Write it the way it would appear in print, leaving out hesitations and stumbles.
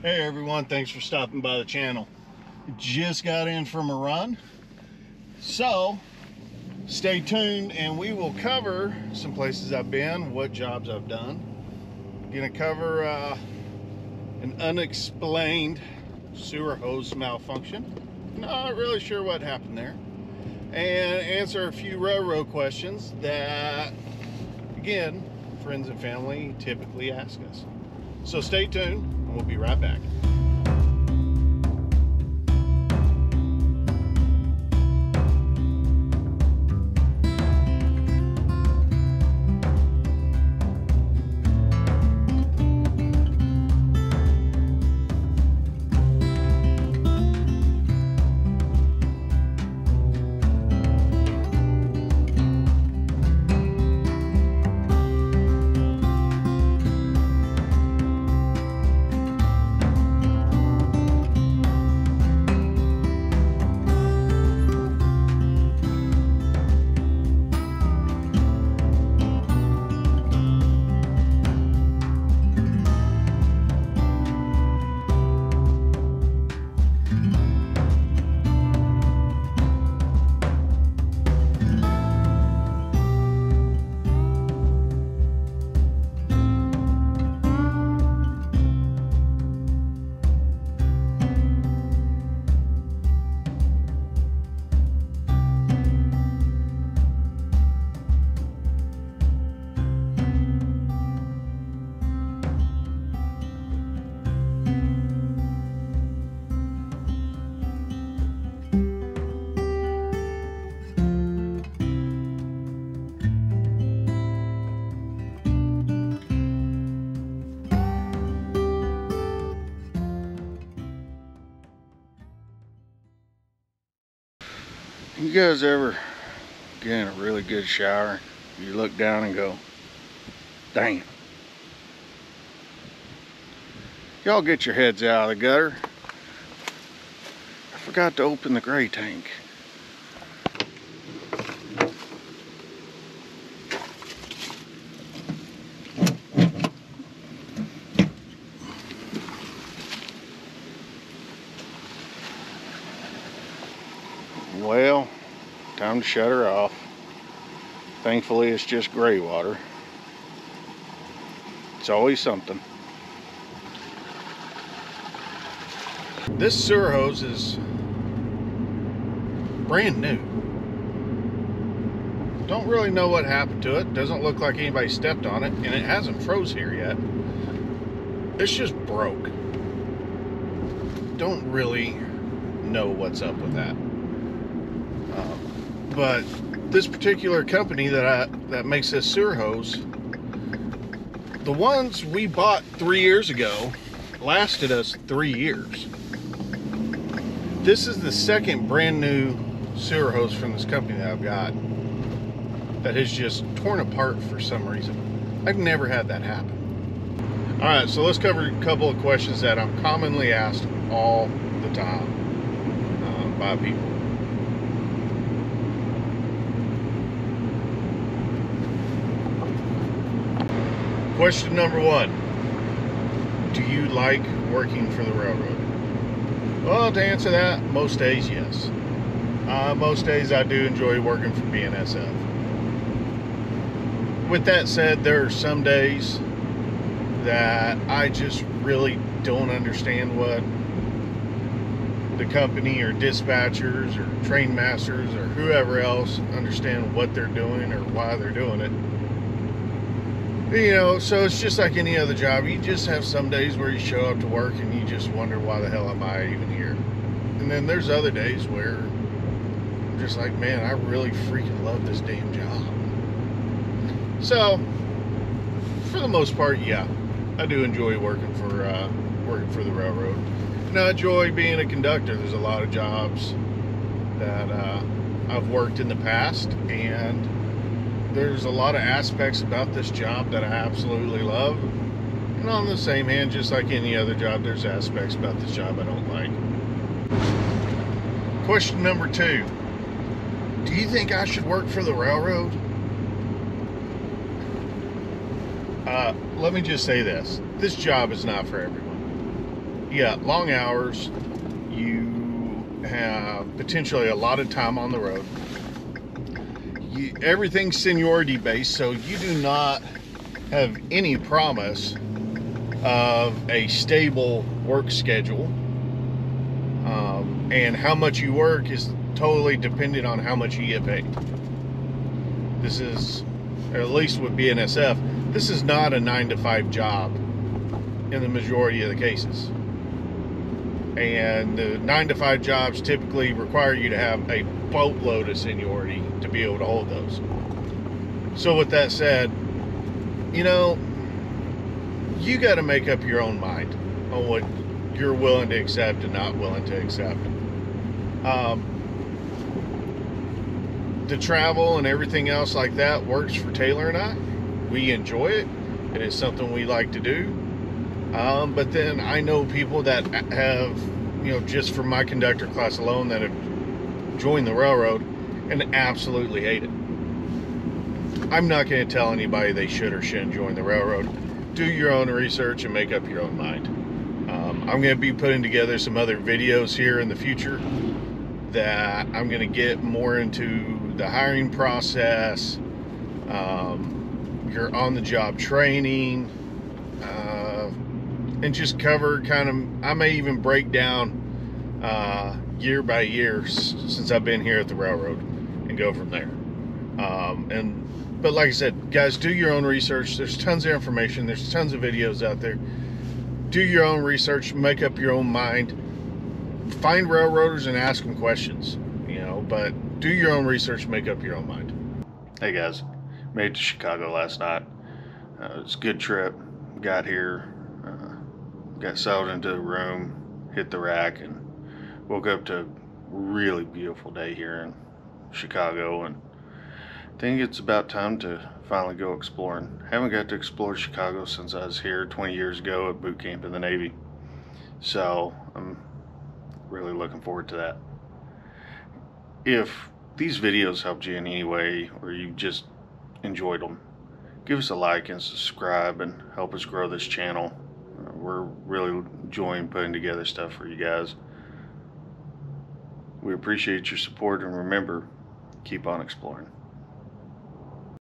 Hey everyone, thanks for stopping by the channel. Just got in from a run, so stay tuned and we will cover some places I've been, what jobs I've done. Gonna cover an unexplained sewer hose malfunction. Not really sure what happened there. And answer a few railroad questions that, again, friends and family typically ask us. So stay tuned and we'll be right back. You guys ever get in a really good shower? You look down and go, dang. Y'all get your heads out of the gutter. I forgot to open the gray tank. Well, time to shut her off. Thankfully, it's just gray water. It's always something. This sewer hose is brand new. Don't really know what happened to it. Doesn't look like anybody stepped on it, and it hasn't froze here yet. It's just broke. Don't really know what's up with that. But this particular company that makes this sewer hose, the ones we bought 3 years ago lasted us 3 years. This is the second brand new sewer hose from this company that I've got that has just torn apart for some reason. I've never had that happen. All right, so let's cover a couple of questions that I'm commonly asked all the time by people. Question number one, do you like working for the railroad? Well, to answer that, most days, yes. Most days I do enjoy working for BNSF. With that said, there are some days that I just really don't understand what the company or dispatchers or train masters or whoever else understand what they're doing or why they're doing it. You know, so it's just like any other job. You just have some days where you show up to work and you just wonder, why the hell am I even here? And then there's other days where I'm just like, man, I really freaking love this damn job. So, for the most part, yeah, I do enjoy working for the railroad. And I enjoy being a conductor. There's a lot of jobs that I've worked in the past, and there's a lot of aspects about this job that I absolutely love. And on the same hand, just like any other job, there's aspects about this job I don't like. Question number two. Do you think I should work for the railroad? Let me just say this. This job is not for everyone. You got long hours. You have potentially a lot of time on the road. Everything's seniority based, so you do not have any promise of a stable work schedule. And how much you work is totally dependent on how much you get paid. This is, at least with BNSF, this is not a 9-to-5 job in the majority of the cases. And the 9-to-5 jobs typically require you to have a boatload of seniority to be able to hold those. So with that said, you know, you got to make up your own mind on what you're willing to accept and not willing to accept. The travel and everything else like that works for Taylor and I. We enjoy it. It is something we like to do. But then I know people that have, you know, just from my conductor class alone, that have joined the railroad and absolutely hate it. I'm not going to tell anybody they should or shouldn't join the railroad. Do your own research and make up your own mind. I'm going to be putting together some other videos here in the future that I'm going to get more into the hiring process, your on-the-job training, and just cover kind of, I may even break down year by year since I've been here at the railroad and go from there. But like I said, guys, do your own research. There's tons of information. There's tons of videos out there. Do your own research. Make up your own mind. Find railroaders and ask them questions, you know, but do your own research. Make up your own mind. Hey, guys. Made it to Chicago last night. It was a good trip. Got here, got settled into the room, hit the rack, and woke up to a really beautiful day here in Chicago, and I think it's about time to finally go exploring. Haven't got to explore Chicago since I was here 20 years ago at boot camp in the Navy, so I'm really looking forward to that. If these videos helped you in any way, or you just enjoyed them, give us a like and subscribe and help us grow this channel. We're really enjoying putting together stuff for you guys. We appreciate your support, and remember, keep on exploring.